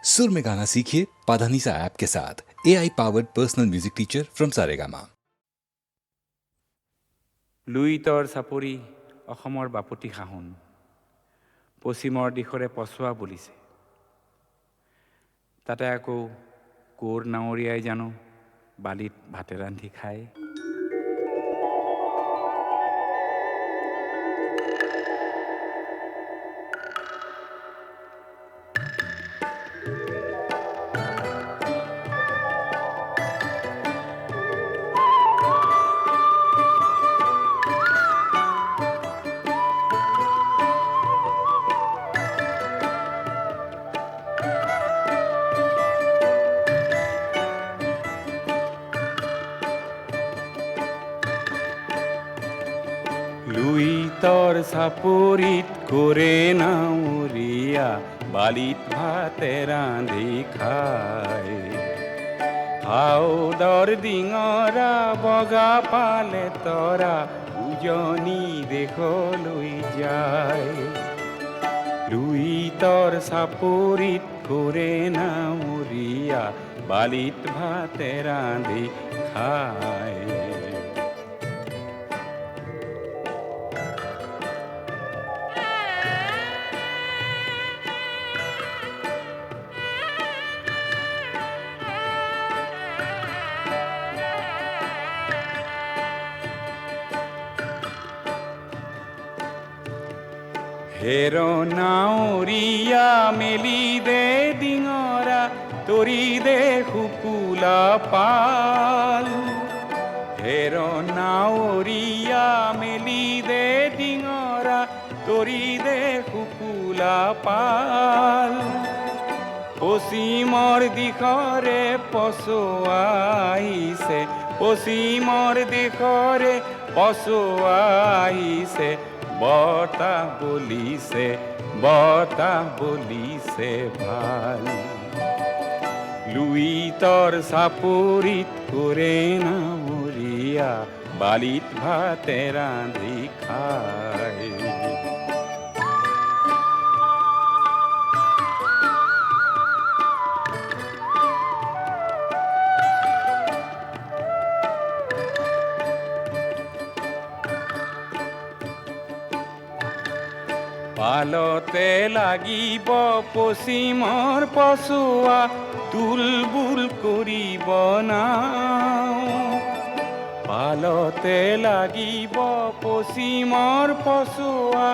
सुर में गाना सीखिए पाधानीसा ऐप के साथ। AI powered personal music teacher from Saregama. লুইতৰ চাপৰি অসমৰ বাপতি সাহোন পশ্চিমৰ দিশৰে পছোৱা বুলিছে। তাতে আকৌ কোৰ নাৱৰীয়াই জানো বালিত ভাতে ৰান্ধি খায়। লুইতৰ চাপৰিত কৰে নাৱৰীয়া বালিত ভাতে ৰান্ধি খায়। হাওদৰ ডিঙৰা বগা পালে তৰা উজনি দেশলৈ যায়। লুইতৰ চাপৰিত কৰে নাৱৰীয়া বালিত ভাতে ৰান্ধি খায়। হেৰ নাৱৰীয়া মেলি দে ডিঙৰা তৰি দে শুকুলা পাল। হেৰ নাৱৰীয়া মেলি দে ডিঙৰা তৰি দে শুকুলা পাল। পশ্চিমৰ দিশৰে পছোৱা আহিছে, পশ্চিমৰ দিশৰে পছোৱা আহিছে। বতাহ বলিছে, বতাহ বলিছে ভাল। লুইতৰ চাপৰিত কৰে নাৱৰীয়া বালিত ভাতে ৰান্ধি খায়। পালতে লাগিব পশ্চিমৰ পছোৱা তুলবুল কৰিব নাও। পালতে লাগিব পশ্চিমৰ পছোৱা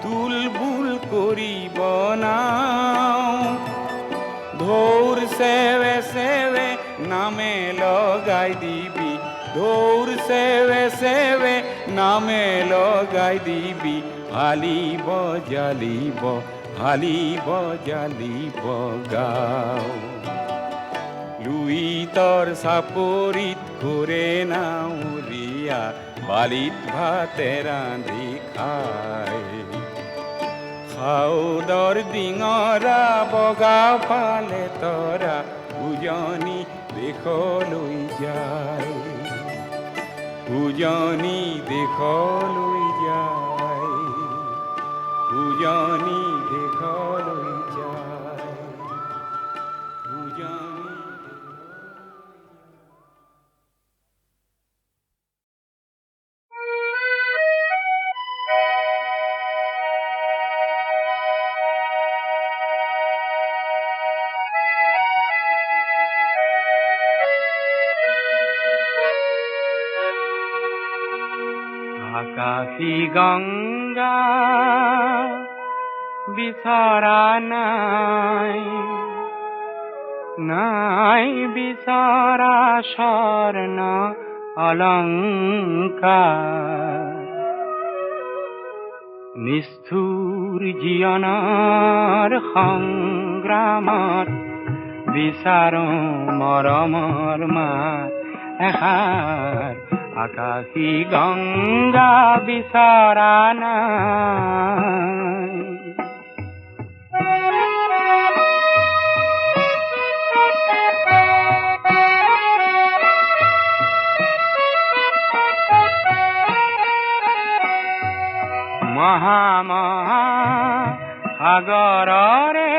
তুলবুল কৰিব নাও। ঢৌৰ চেৱে চেৱে নামে লগাই দিবি, ঢৌৰ চেৱে চেৱে নামে লগাই দিবি। হালিব জালিব, হালিব জালিব গাঁও। লুইতৰ চাপৰিত কৰে নাৱৰীয়া বালিত ভাতে ৰান্ধি খায়। হাওদৰ ডিঙৰা বগা পালে তৰা উজনি দেশলৈ যায়, উজনি দেশলৈ যায়, উজনি দেশলৈ যায়, উজনি। আকাশী গঙ্গা বিচৰা নাই, নাই বিচৰা স্বৰ্ণ অলংকাৰ। নিষ্ঠুৰ জীৱনৰ সংগ্ৰামত বিচাৰো মৰমৰ মাত এষাৰ। আকাশী গঙ্গা বিচৰা নাই। মহা মহা সাগৰৰে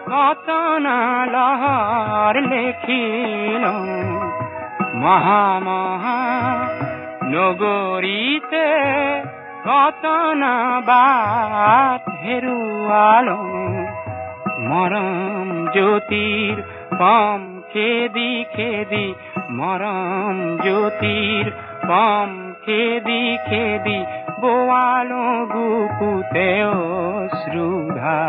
কত না লহর লেখিল মহা মহা নগরীতে কত না বাত হেরুয়ালো মরম জ্যোতির পম খেদি খেদি মরম জ্যোতির পম খেদি খেদি বোয়ালো গুপুতে অশ্রুধা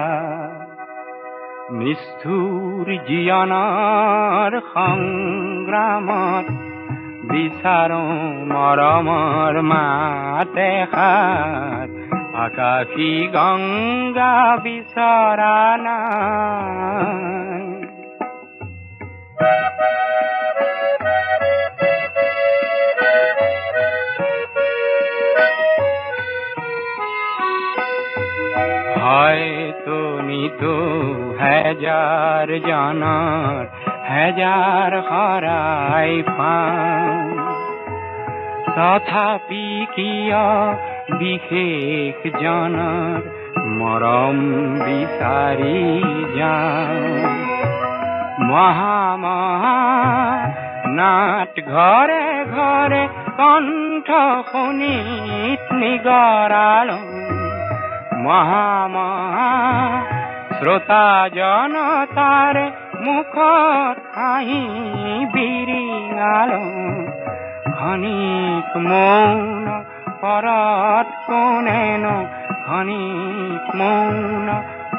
নিষ্ঠুর জীবনৰ সংগ্ৰামত বিচাৰো মৰমৰ মাতে হাত আকাশী গংগা বিচৰা নাই হয়তো নিতো হাজাৰ জানাৰ হাজাৰ হৰাই পাওঁ তথাপি কিয় বিশেষ জনৰ মৰম বিচাৰি যাওঁ মহা মহা নাট ঘৰে ঘৰে কণ্ঠ শুনিত নিগৰালো মহা মহা শ্ৰোতা জনতাৰে মুখত হাঁহি বিৰিঙালো ক্ষণিক মৌন পৰত কোনেনো ক্ষণিক মৌন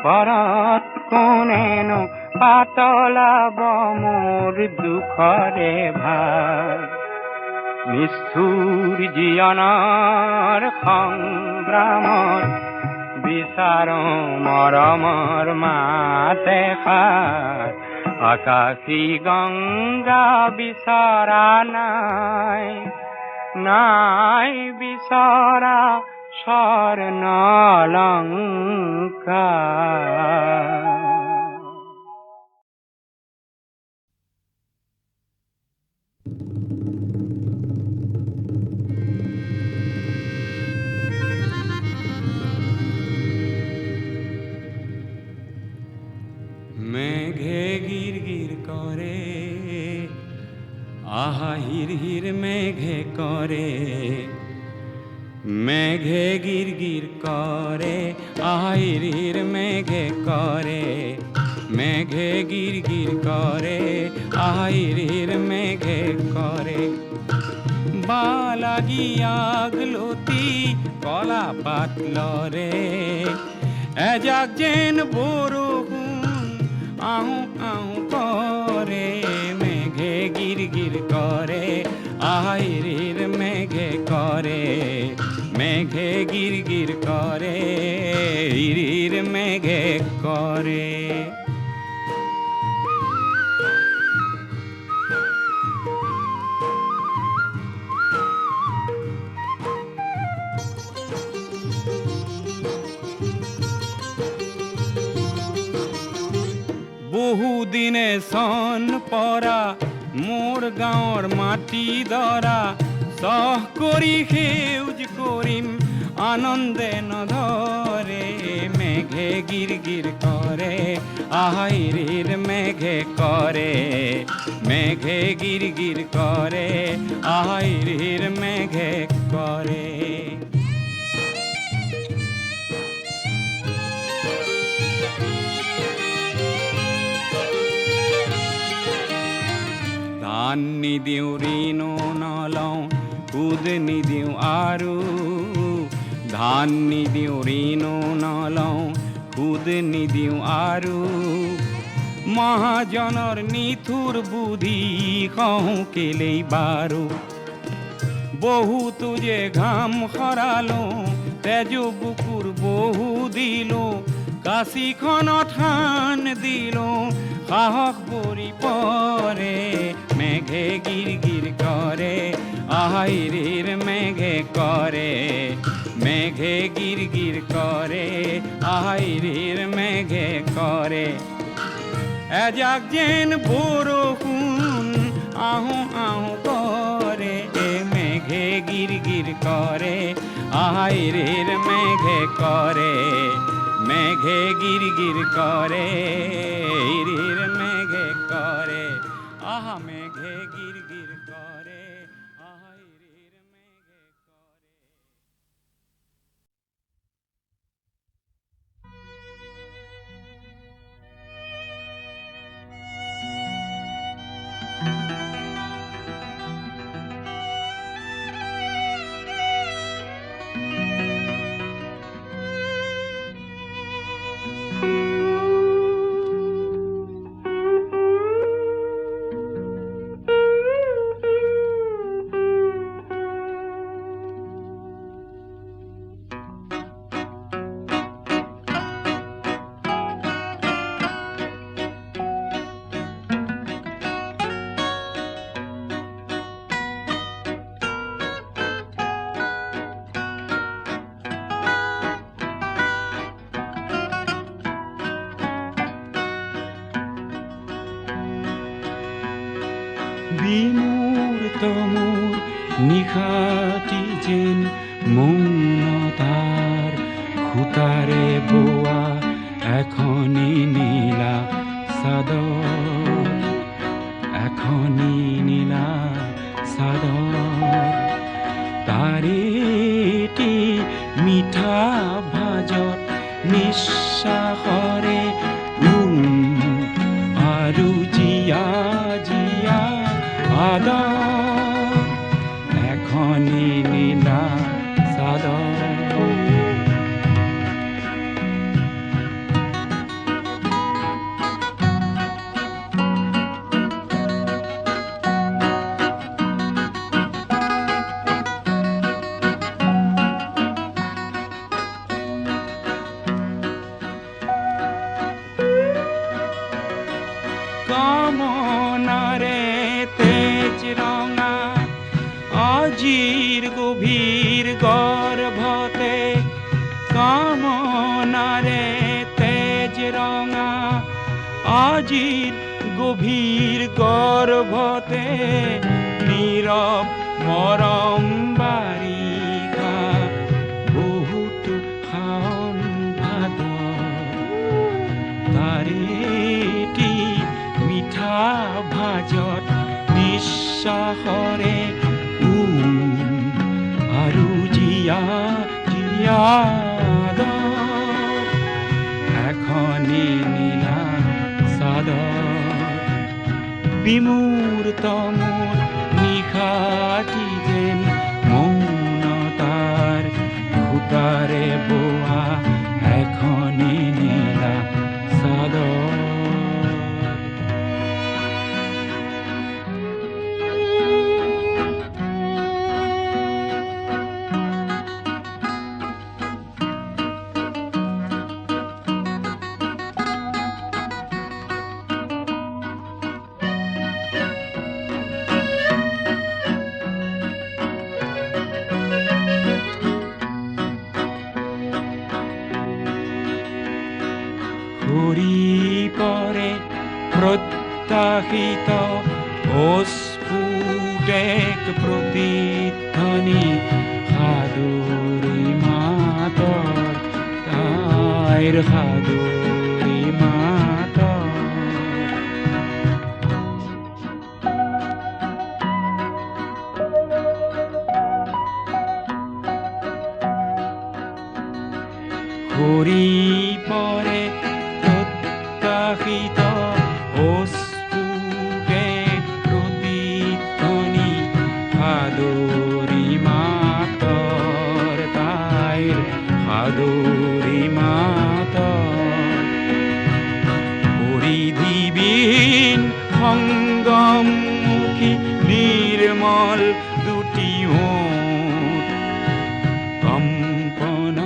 পৰত কোনেনো পাতলাব মোৰ দুখৰে ভাগ নিষ্ঠুৰ জীৱনৰ সংগ্ৰামত বিচাৰো মৰমৰ মাতে সাৰ আকাশী গংগা বিচৰা নাই নাই বিচৰা স্বৰ্ণলংকা মেঘে গির গির করে আহা হির হির মেঘে করে মেঘে গির গির করে আহা হির হির মেঘে করে মেঘে গির গির করে আহা হির হির মেঘে করে বালাগি আগলতি কলা পাতলরে এজাক যেন বরগুন আহু আহু করে মেঘে গির গির করে আহির মেঘে করে মেঘে গির গির করে হির মেঘে করে বহুদিনে সন পরা মোর গাঁৱৰ মাটি দৰা সহ কৰি সেউজ কৰিম আনন্দে নধৰে মেঘে গিৰ গিৰ কৰে আহিৰ মেঘে কৰে মেঘে গিৰ গিৰ কৰে আহিৰ মেঘে কৰে ধান নিদিওঁ ঋণো নলওঁ সুদ নিদিওঁ আৰু ধান নিদিওঁ ঋণো নলওঁ সুদ নিদিওঁ আৰু মহাজনৰ নিঠুৰ বুদ্ধি কওঁ কেলেই বাৰু বহুতো যে ঘাম সৰালো তেজ বুকুৰ বহু দিলো কাশীখনত থান দিলো সাহস ভৰি পৰে মেঘে গিৰ গিৰ কৰে আহিৰ মেঘে কৰে মেঘে গিৰ গিৰ কৰে আহিৰ মেঘে কৰে এজাক যেন বৰষুণ আহো আহো কৰে মেঘে গিৰ গিৰ কৰে আহিৰ মেঘে কৰে মেঘে গিরগির করে হিরির মেঘে করে আহা মেঘে গিরগির করে আহা হিরির মেঘে করে বিমূর্ত মোর নিশাটি যেন মৌনতার খুতারে বোৱা এখনি নীলা চাদৰ এখনি নীলা চাদৰ তাৰেটি মিঠা ভাজত নিশ্বাসৰে আৰু জিয়া জিয়া আদৰ এখনি নীলা চাদৰ কামনাৰে তেজ ৰঙা আজিৰ গভীৰ গৰ্ভতে কামনাৰে তেজ ৰঙা আজিৰ গভীৰ গৰ্ভতে নীৰৱ মৰম বাৰিষা বহুতো শাওণ ভাদ তাৰেটি মিঠা ভাজত নিশ্বাসৰে আৰু জিয়া জিয়া এখনি নীলা চাদৰ বিমূৰ্ত মোৰ নিশাটি যেন মৌনতাৰ খুতাৰে বোৱা এখনি নীলা চাদৰ ঘূৰি পৰে প্ৰত্যাশিত অস্ফুটেক প্ৰতিধ্বনি সাদৰী মাতৰ তাইৰ সাদৰী মাতৰ ঘূৰি পৰে প্ৰত্যাশিত অস্ফুটেক প্ৰতিধ্বনি সাদৰী মাতৰ তাইৰ সাদৰী মাতৰ পৰিধিবিহীন সংগমমুখী নিৰ্মল দুটি ওঠ কম্পন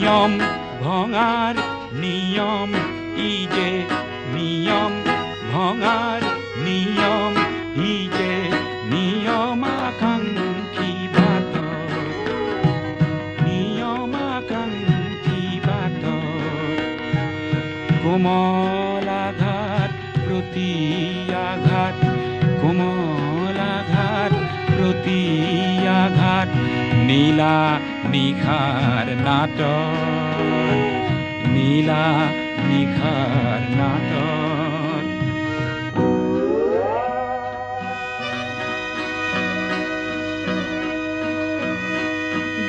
নিয়ম ভঙাৰ নিয়ম ই যে নিয়ম ভঙাৰ নিয়ম ই যে নিয়ম আকাংক্ষী বাটৰ নিয়ম আকাংক্ষী বাটৰ কোমল আঘাত প্ৰতি আঘাত কোমল আঘাত প্ৰতি আঘাত নীলা নিশাৰ নাটৰ নীলা নিশাৰ নাটৰ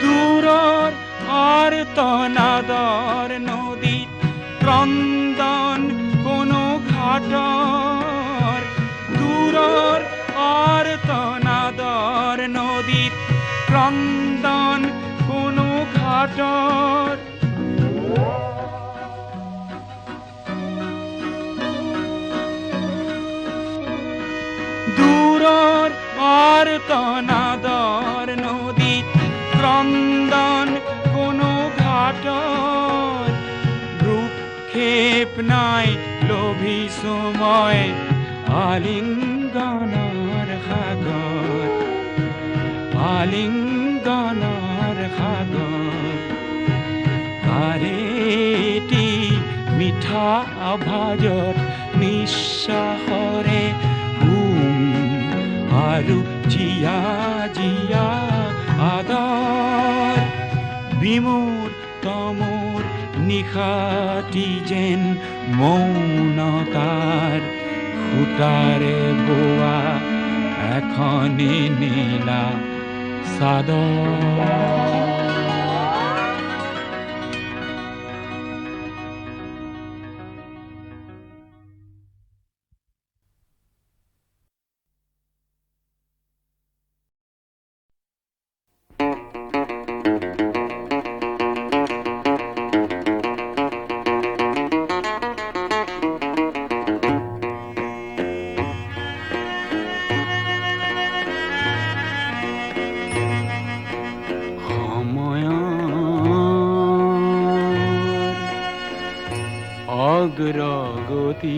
দূৰৰ আৰ্তনাদৰ নদীত ক্ৰন্দন কোনো ঘাটৰ দূৰৰ আৰ্তনাদৰ নদীত ক্ৰন্দন কোনো ঘাটৰ দূৰৰ আৰ্তনাদৰ নদীত ক্ৰন্দন কোনো ঘাটৰ ভ্ৰূক্ষেপ নাই লভিছো মই আলিংগনৰ সাগৰ আলিংগনৰ সাগৰ কাৰেটি মিঠা আভাজত নিশ্বাসৰে আৰু জিয়া জিয়া আদৰ বিমূৰ তমূৰ নিশাটি যেন মৌনতাৰ সূতাৰে বোৱা এখনি নীলা চাদৰ অগ্ৰগতি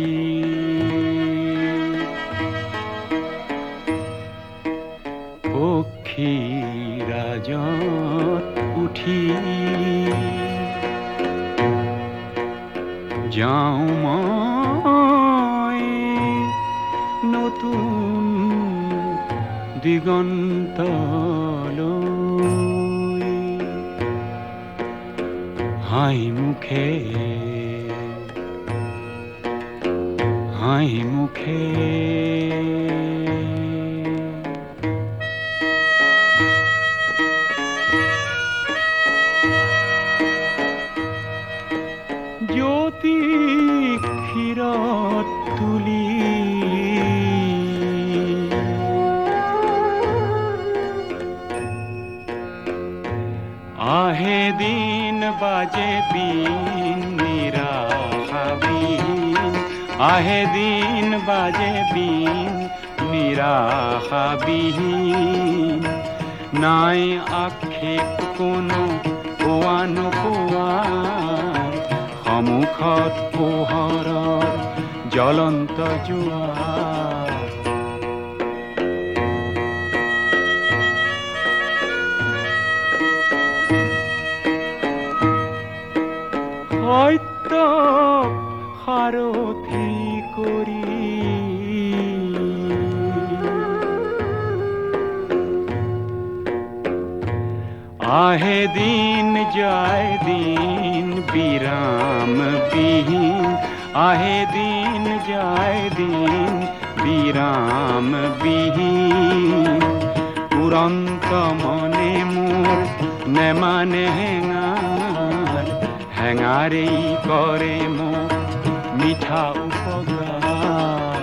পক্ষীৰাজত উঠি যাওঁ মই নতুন দিগন্তলৈ হাঁহি মুখে হাঁহি মুখে জ্যোতি ক্ষীৰত তুলি আহে দিন বাজে বিন নিৰাশা বিন আহে দিন বাজে বিন নিৰাশা বিহীন নাই আক্ষেপ কোনো কোৱা নোকোৱাৰ সন্মুখত পোহৰৰ জ্বলন্ত জোৱাৰ সত্য সাৰথি কৰি আহে দিন যায় দিন বিৰাম বিহীন আহে দিন যায় দিন বিৰাম বিহীন উৰন্ত মনে মোৰ নেমানে হেঙাৰ হেঙাৰেই কৰে মোক মিঠা উপকাৰ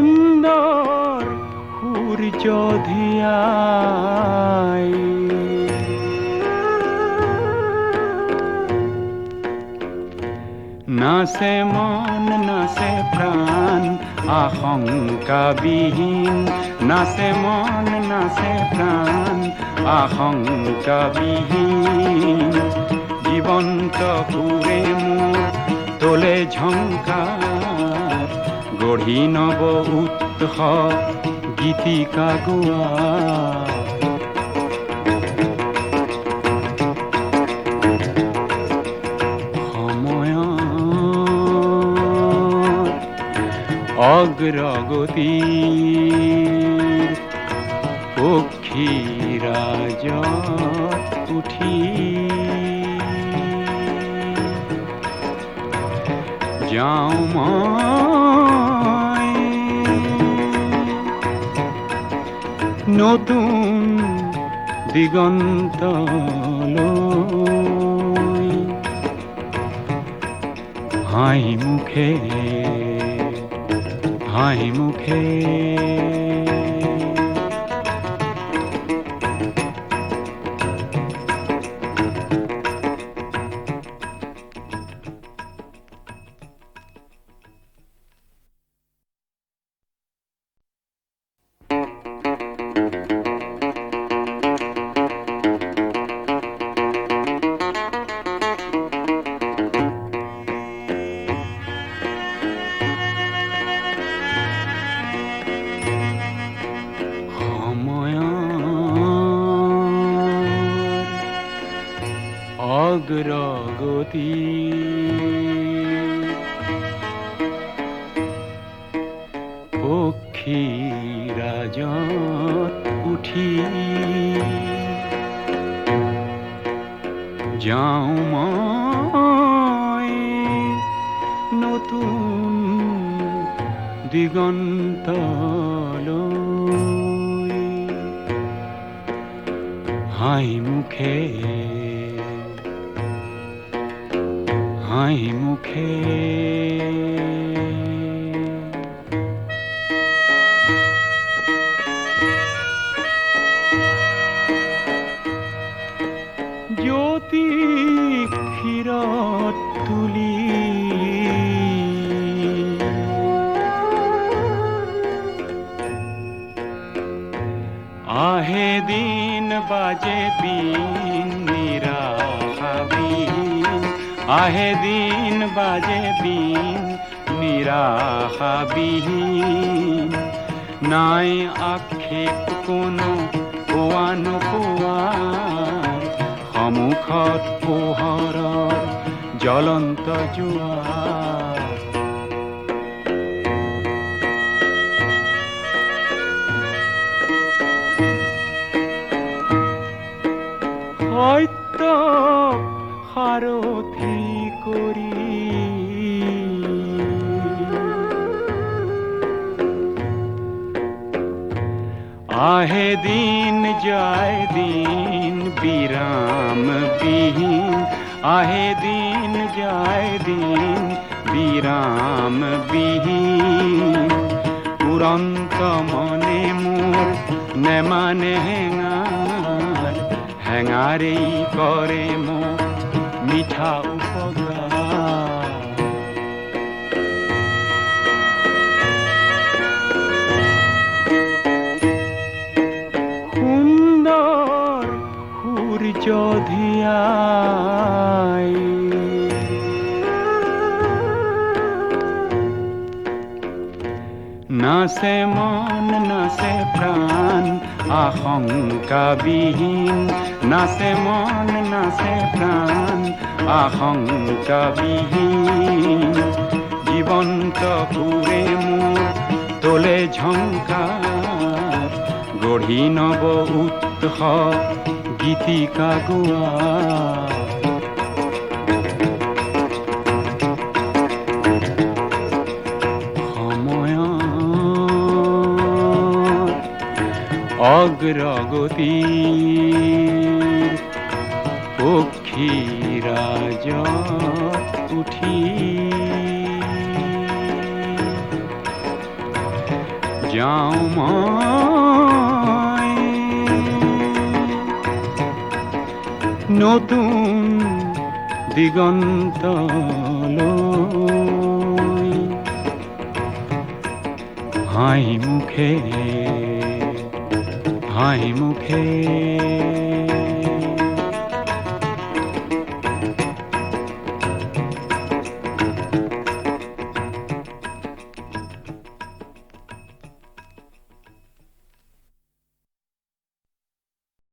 সুন্দৰ সূৰ্য ধিয়াই নাচে মন নাচে প্ৰাণ আশংকা বিহীন নাচে মন নাচে প্ৰাণ আশংকাবিহীন জীৱন্ত সুৰে মোৰ তোলে ঝংকাৰ গঢ়ি নব উৎসৱ গীতিকা গোৱা অগ্ৰগতিৰ পক্ষীৰাজত উঠি যাওঁ মই নতুন দিগন্তলৈ হাঁহি মুখে হাঁহি মুখে অগ্ৰগতি পক্ষীৰাজত উঠি যাওঁ মই নতুন দিগন্তলৈ হাঁহি মুখে হাঁহি মুখে জ্যোতি ক্ষীৰত তুলি আহে দিন বাজে বিন নিৰাশাবিহীন আহে দিন বাজে বিন নিৰাশাবিহীন নাই আক্ষেপ কোনো পোৱা নোপোৱাৰ সন্মুখত পোহৰৰ জ্বলন্ত জোৱাৰ সত্য সাৰথি কৰি আহে দিন যায় দিন বিৰাম বিহীন আহে দিন যায় দিন বিৰাম বিহীন উৰন্ত মনে মোৰ নেমানে হেঙাৰ হেঙাৰেই কৰে মোক মিঠা উপকাৰ সুন্দৰ সূৰ্য ধিয়াই নাচে মন নাচে প্ৰাণ আশংকাবিহীন নাচে মন নাচে প্ৰাণ আশংকাবিহীন জীৱন্ত সুৰে মোৰ তোলে ঝংকাৰ গঢ়ি নব উৎসৱ গীতিকা গোৱা অগ্ৰগতিৰ পক্ষীৰাজত উঠি যাওঁ মই নতুন দিগন্তলৈ হাঁহি মুখে হাঁহি মুখে